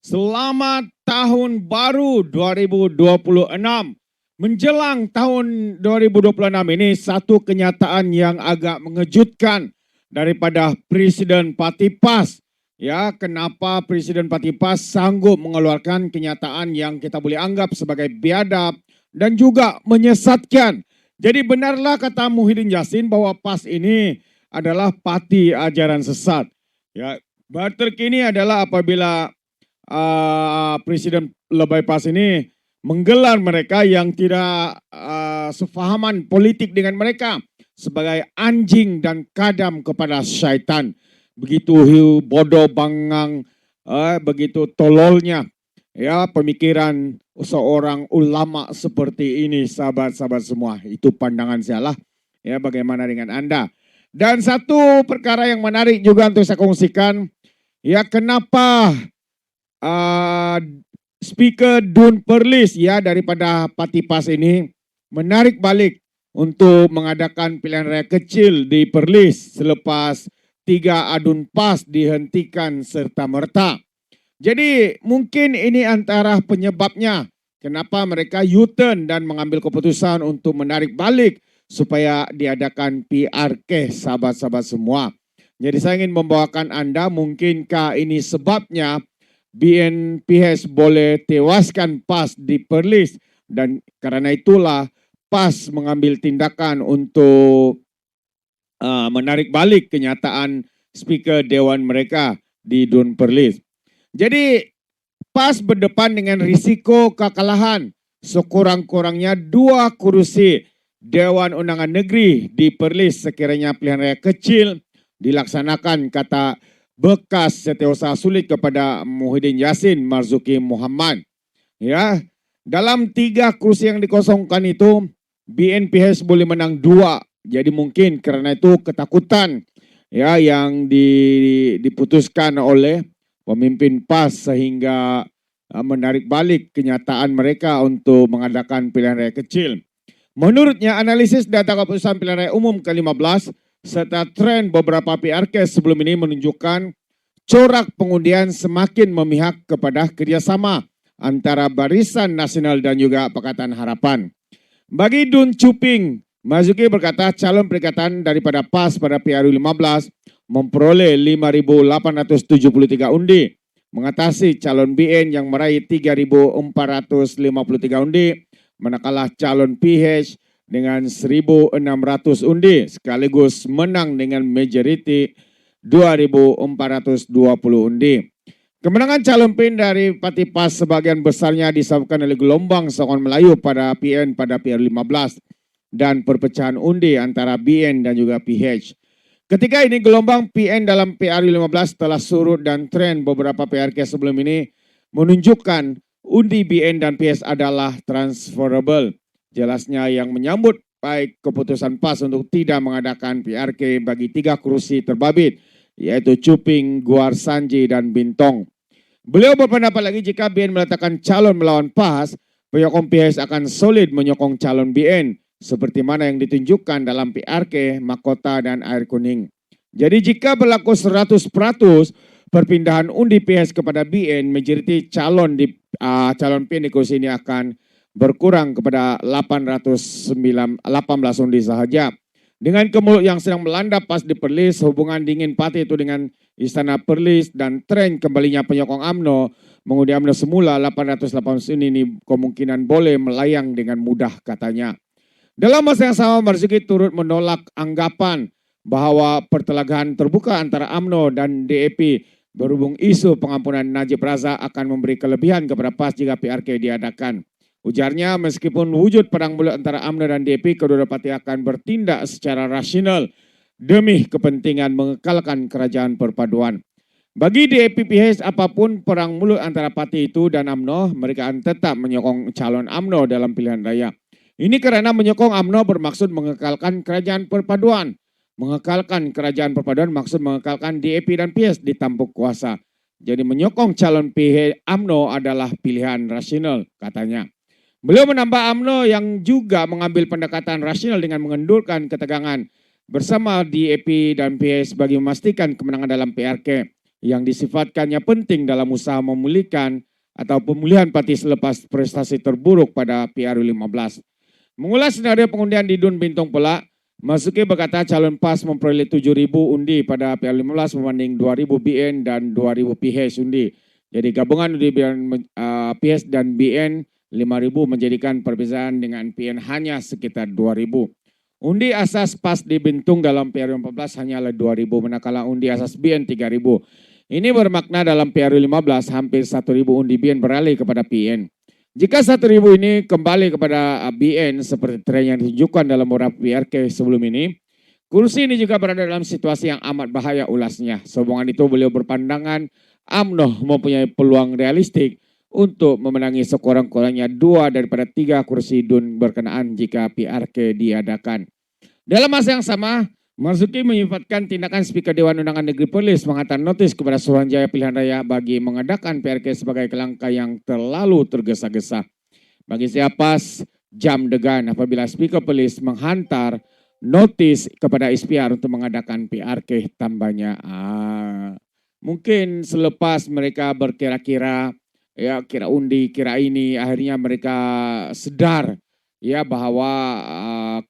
Selamat Tahun Baru 2026. Menjelang tahun 2026 ini satu kenyataan yang agak mengejutkan daripada Presiden Patipas. Ya, kenapa Presiden Patipas sanggup mengeluarkan kenyataan yang kita boleh anggap sebagai biadab dan juga menyesatkan. Jadi benarlah kata Muhyiddin Yassin bahwa PAS ini adalah parti ajaran sesat. Ya, terkini adalah apabila Presiden Lebay PAS ini menggelar mereka yang tidak sefahaman politik dengan mereka sebagai anjing dan kadam kepada syaitan. Begitu bodoh bangang, begitu tololnya ya pemikiran seorang ulama seperti ini, sahabat-sahabat semua. Itu pandangan saya lah. Ya, bagaimana dengan Anda? Dan satu perkara yang menarik juga untuk saya kongsikan, ya kenapa Speaker Dun Perlis ya daripada Parti PAS ini menarik balik untuk mengadakan pilihan raya kecil di Perlis selepas 3 adun PAS dihentikan serta-merta. Jadi mungkin ini antara penyebabnya kenapa mereka U-turn dan mengambil keputusan untuk menarik balik supaya diadakan PRK, sahabat-sahabat semua. Jadi saya ingin membawakan Anda, mungkinkah ini sebabnya BNPS boleh tewaskan PAS di Perlis, dan karena itulah PAS mengambil tindakan untuk menarik balik kenyataan Speaker Dewan mereka di Dun Perlis. Jadi PAS berdepan dengan risiko kekalahan sekurang-kurangnya 2 kursi Dewan Undangan Negeri di Perlis sekiranya pilihan raya kecil dilaksanakan, kata bekas Setiausaha Sulit kepada Muhyiddin Yassin Marzuki Muhammad. Ya, dalam 3 kursi yang dikosongkan itu BNPS boleh menang 2. Jadi mungkin karena itu ketakutan ya yang diputuskan oleh pemimpin PAS sehingga menarik balik kenyataan mereka untuk mengadakan pilihan raya kecil. Menurutnya, analisis data keputusan pilihan raya umum ke-15 serta tren beberapa PRK sebelum ini menunjukkan corak pengundian semakin memihak kepada kerjasama antara Barisan Nasional dan juga Pakatan Harapan. Bagi Dun Cuping, Marzuki berkata calon perikatan daripada PAS pada PRU 15 memperoleh 5.873 undi, mengatasi calon BN yang meraih 3.453 undi, manakala calon PH dengan 1.600 undi, sekaligus menang dengan majoriti 2.420 undi. Kemenangan calon PN dari Parti PAS sebagian besarnya disebabkan oleh gelombang sokongan Melayu pada PN pada PRU 15 dan perpecahan undi antara BN dan juga PH. Ketika ini gelombang PN dalam PRU 15 telah surut dan tren beberapa PRK sebelum ini menunjukkan undi BN dan PS adalah transferable. Jelasnya yang menyambut baik keputusan PAS untuk tidak mengadakan PRK bagi 3 kursi terbabit, yaitu Cuping, Guar Sanji, dan Bintong. Beliau berpendapat lagi jika BN meletakkan calon melawan PAS, penyokong PS akan solid menyokong calon BN, seperti mana yang ditunjukkan dalam PRK, Mahkota, dan Air Kuning. Jadi jika berlaku 100% perpindahan undi PS kepada BN, majoriti calon PN di kursi ini akan berkurang kepada 18 undi sahaja. Dengan kemelut yang sedang melanda PAS di Perlis, hubungan dingin parti itu dengan Istana Perlis, dan tren kembalinya penyokong UMNO mengundi UMNO semula 880 ini kemungkinan boleh melayang dengan mudah, katanya. Dalam masa yang sama, Marzuki turut menolak anggapan bahwa pertelahan terbuka antara UMNO dan DAP berhubung isu pengampunan Najib Razak akan memberi kelebihan kepada PAS jika PRK diadakan. Ujarnya, meskipun wujud perang mulut antara UMNO dan DAP, kedua parti akan bertindak secara rasional demi kepentingan mengekalkan kerajaan perpaduan. Bagi DAP PH, apapun perang mulut antara parti itu dan UMNO, mereka akan tetap menyokong calon UMNO dalam pilihan raya. Ini karena menyokong UMNO bermaksud mengekalkan kerajaan perpaduan. Mengekalkan kerajaan perpaduan maksud mengekalkan DAP dan PS di tampuk kuasa. Jadi menyokong calon PH UMNO adalah pilihan rasional, katanya. Beliau menambah UMNO yang juga mengambil pendekatan rasional dengan mengendurkan ketegangan bersama DAP dan PS bagi memastikan kemenangan dalam PRK. yang disifatkannya penting dalam usaha memulihkan atau pemulihan parti selepas prestasi terburuk pada PRU15. Mengulas senario pengundian di Dun Bintong Pelak, Masuki berkata calon PAS memperoleh 7.000 undi pada PRU15 membanding 2.000 BN dan 2.000 PH undi. Jadi gabungan undi PH dan BN 5.000 menjadikan perbezaan dengan PN hanya sekitar 2.000. Undi asas PAS di Bintung dalam PRU14 hanyalah 2.000, manakala undi asas BN 3.000. Ini bermakna dalam PRU15 hampir 1.000 undi BN beralih kepada PN. Jika 1.000 ini kembali kepada BN seperti tren yang ditunjukkan dalam beberapa PRK sebelum ini, kursi ini juga berada dalam situasi yang amat bahaya, ulasnya. Sehubungan itu beliau berpandangan UMNO mempunyai peluang realistik untuk memenangi sekurang-kurangnya 2 daripada 3 kursi DUN berkenaan jika PRK diadakan. Dalam masa yang sama, Marzuki menyifatkan tindakan Speaker Dewan Undangan Negeri Perlis menghantar notis kepada Suruhanjaya Pilihan Raya bagi mengadakan PRK sebagai langkah yang terlalu tergesa-gesa. Bagi siapa jam degan apabila Speaker Perlis menghantar notis kepada SPR untuk mengadakan PRK, tambahnya. Mungkin selepas mereka berkira-kira, ya kira undi, kira ini, akhirnya mereka sadar ya bahwa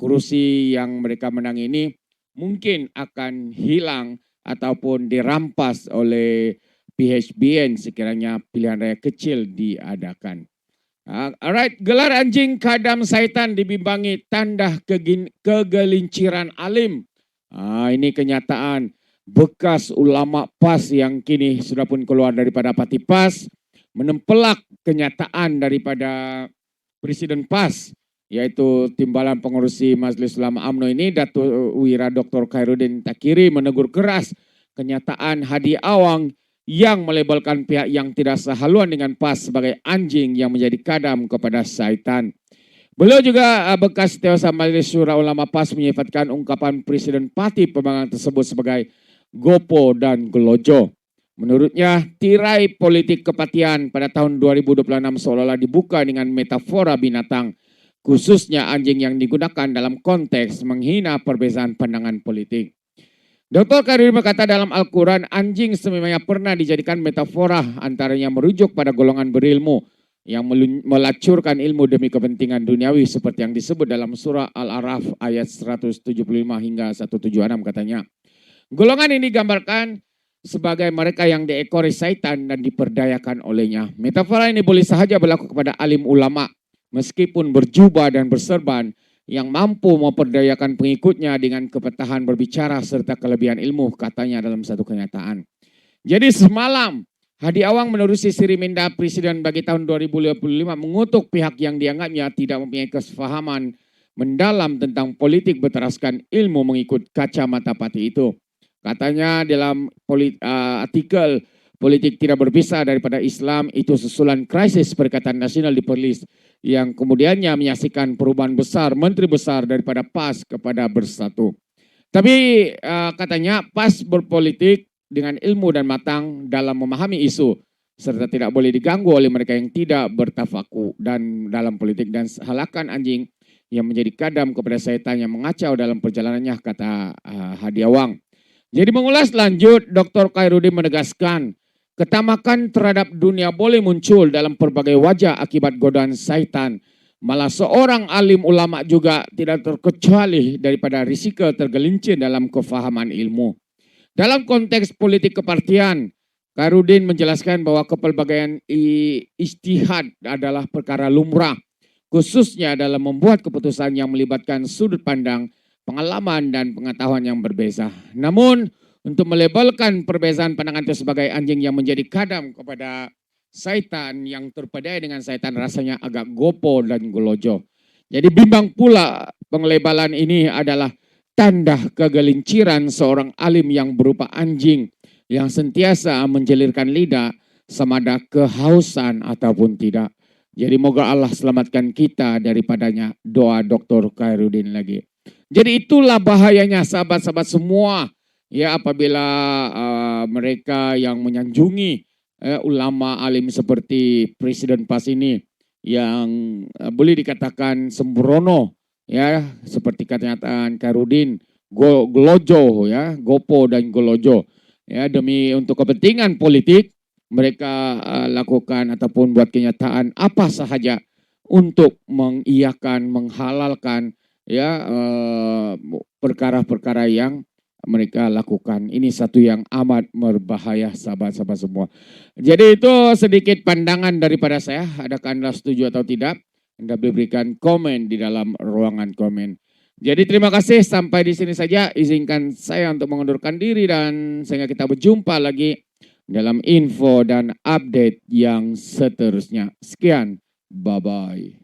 kursi yang mereka menang ini mungkin akan hilang ataupun dirampas oleh PHBN sekiranya pilihan raya kecil diadakan. Alright, gelar anjing kadam syaitan dibimbangi tanda kegelinciran alim. Ini kenyataan bekas ulama PAS yang kini sudah pun keluar daripada parti PAS menempelak kenyataan daripada Presiden PAS, yaitu Timbalan Pengurusi Majelis Ulama UMNO ini, Datuk Wira Dr. Khairuddin Takiri, menegur keras kenyataan Hadi Awang yang melabelkan pihak yang tidak sehaluan dengan PAS sebagai anjing yang menjadi kadam kepada syaitan. Beliau juga bekas Setiausaha Majelis Syura Ulama PAS menyifatkan ungkapan Presiden Parti Pembangkang tersebut sebagai gopo dan gelojo. Menurutnya, tirai politik kepatihan pada tahun 2026 seolah-olah dibuka dengan metafora binatang, khususnya anjing yang digunakan dalam konteks menghina perbezaan pandangan politik. Dr. Khairuddin berkata dalam Al-Quran, anjing sememangnya pernah dijadikan metafora, antaranya merujuk pada golongan berilmu yang melacurkan ilmu demi kepentingan duniawi seperti yang disebut dalam surah Al-A'raf ayat 175 hingga 176 katanya. Golongan ini digambarkan sebagai mereka yang diekori syaitan dan diperdayakan olehnya. Metafora ini boleh sahaja berlaku kepada alim ulama, meskipun berjubah dan berserban, yang mampu memperdayakan pengikutnya dengan kepetahan berbicara serta kelebihan ilmu, katanya dalam satu kenyataan. Jadi semalam, Hadi Awang menerusi Sri Minda Presiden bagi tahun 2025 mengutuk pihak yang dianggapnya tidak mempunyai kesepahaman mendalam tentang politik berteraskan ilmu mengikut kacamata parti itu. Katanya dalam artikel politik tidak berpisah daripada Islam itu susulan krisis Perikatan Nasional di Perlis yang kemudiannya menyaksikan perubahan besar menteri besar daripada PAS kepada Bersatu. Tapi katanya PAS berpolitik dengan ilmu dan matang dalam memahami isu serta tidak boleh diganggu oleh mereka yang tidak bertafaku dan dalam politik dan halakan anjing yang menjadi kadam kepada syaitan yang mengacau dalam perjalanannya, kata Hadi Awang. Jadi mengulas lanjut, Dr. Khairuddin menegaskan ketamakan terhadap dunia boleh muncul dalam berbagai wajah akibat godaan syaitan. Malah seorang alim ulama juga tidak terkecuali daripada risiko tergelincir dalam kefahaman ilmu. Dalam konteks politik kepartian, Khairuddin menjelaskan bahwa kepelbagaian ijtihad adalah perkara lumrah, khususnya dalam membuat keputusan yang melibatkan sudut pandang, pengalaman dan pengetahuan yang berbeza. Namun untuk melabelkan perbezaan pandangan itu sebagai anjing yang menjadi kadam kepada syaitan yang terpedaya dengan syaitan rasanya agak gopo dan gelojo. Jadi bimbang pula penglebalan ini adalah tanda kegelinciran seorang alim yang berupa anjing yang sentiasa menjelirkan lidah samada kehausan ataupun tidak. Jadi moga Allah selamatkan kita daripadanya, doa Dr. Khairuddin lagi. Jadi itulah bahayanya sahabat-sahabat semua ya apabila mereka yang menyanjungi ulama alim seperti Presiden PAS ini yang boleh dikatakan sembrono ya seperti kenyataan Khairuddin, gelojo ya, gopo dan gelojo. ya demi untuk kepentingan politik mereka lakukan ataupun buat kenyataan apa sahaja untuk mengiyakan, menghalalkan ya perkara-perkara yang mereka lakukan. Ini satu yang amat berbahaya sahabat-sahabat semua. Jadi itu sedikit pandangan daripada saya. Adakah Anda setuju atau tidak? Anda berikan komen di dalam ruangan komen. Jadi terima kasih, sampai di sini saja. Izinkan saya untuk mengundurkan diri dan sehingga kita berjumpa lagi dalam info dan update yang seterusnya. Sekian, bye-bye.